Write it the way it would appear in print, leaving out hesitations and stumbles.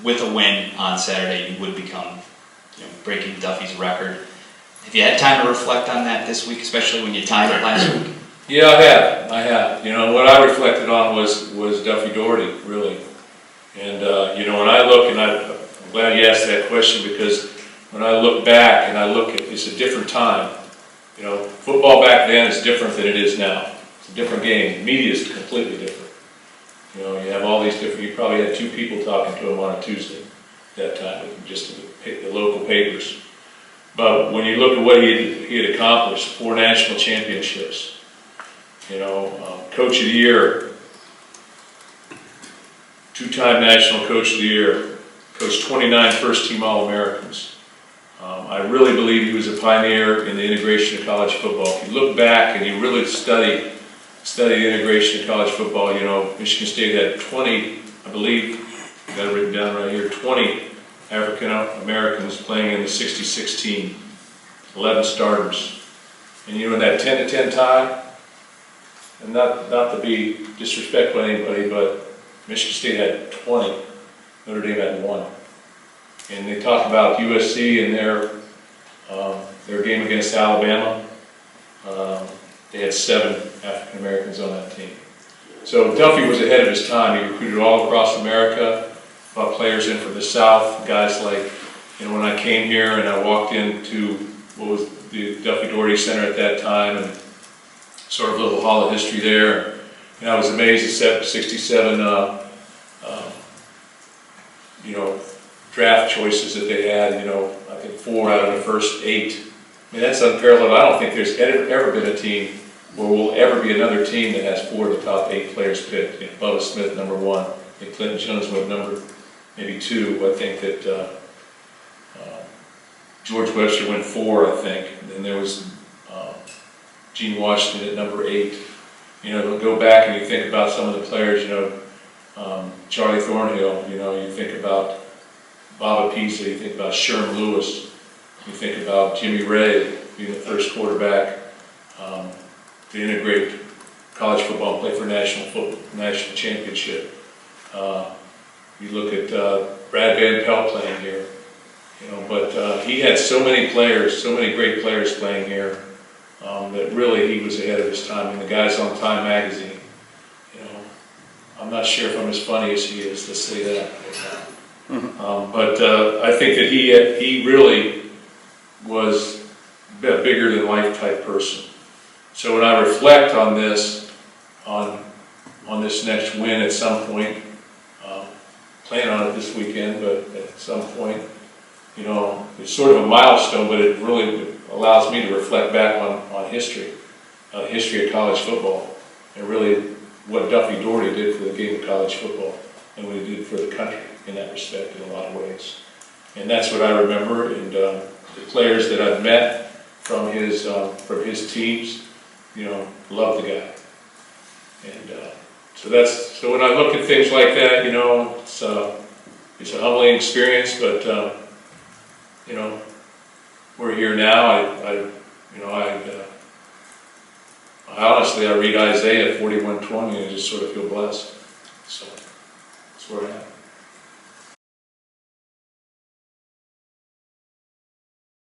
with a win on Saturday, you would become, breaking Duffy's record. Have you had time to reflect on that this week, especially when you tied it last week? Yeah, I have. What I reflected on was Duffy Daugherty, really. And, when I look, and I'm glad you asked that question, because when I look back and I look at, it's a different time. Football back then is different than it is now. It's a different game. Media is completely different. You have all these different, you probably had 2 people talking to him on a Tuesday that time, just the local papers. But when you look at what he had accomplished, 4 national championships, Coach of the Year, 2-time National Coach of the Year, coached 29 first-team All-Americans. I really believe he was a pioneer in the integration of college football. If you look back and you really study the integration of college football, Michigan State had 20, I believe, got it written down right here, 20 African Americans playing in the 66 team, 11 starters. And in that 10-10 tie, and not to be disrespectful to anybody, but Michigan State had 20, Notre Dame had 1. And they talk about USC and their game against Alabama. They had 7 African Americans on that team. So Duffy was ahead of his time. He recruited all across America, brought players in from the South, guys like, when I came here and I walked into what was the Duffy Daugherty Center at that time, and sort of a little hall of history there. And I was amazed at 67, draft choices that they had. I think 4 out of the first 8. That's unparalleled. I don't think there's ever been a team, or will ever be another team, that has 4 of the top 8 players picked. Bubba Smith, number 1. And Clinton Jones went number maybe 2. I think that George Webster went 4, I think. And then there was Gene Washington at number 8. Go back and you think about some of the players, Charlie Thornhill, you think about Bob Apisa, you think about Sherm Lewis, you think about Jimmy Ray being the first quarterback to integrate college football and play for national championship. You look at Brad Van Pelt playing here, but he had so many players, so many great players playing here, that really he was ahead of his time. And the guys on Time magazine, I'm not sure if I'm as funny as he is, let's say that. But I think that he really was a bigger than life type person. So when I reflect on this, on this next win at some point, plan on it this weekend, but at some point, it's sort of a milestone, but it really allows me to reflect back on history of college football, and really what Duffy Daugherty did for the game of college football, and what he did for the country in that respect in a lot of ways. And that's what I remember, and the players that I've met from his teams, love the guy. And so when I look at things like that, it's a humbling experience, but we're here now. I honestly read Isaiah 41:20 and I just sort of feel blessed. So that's where I am.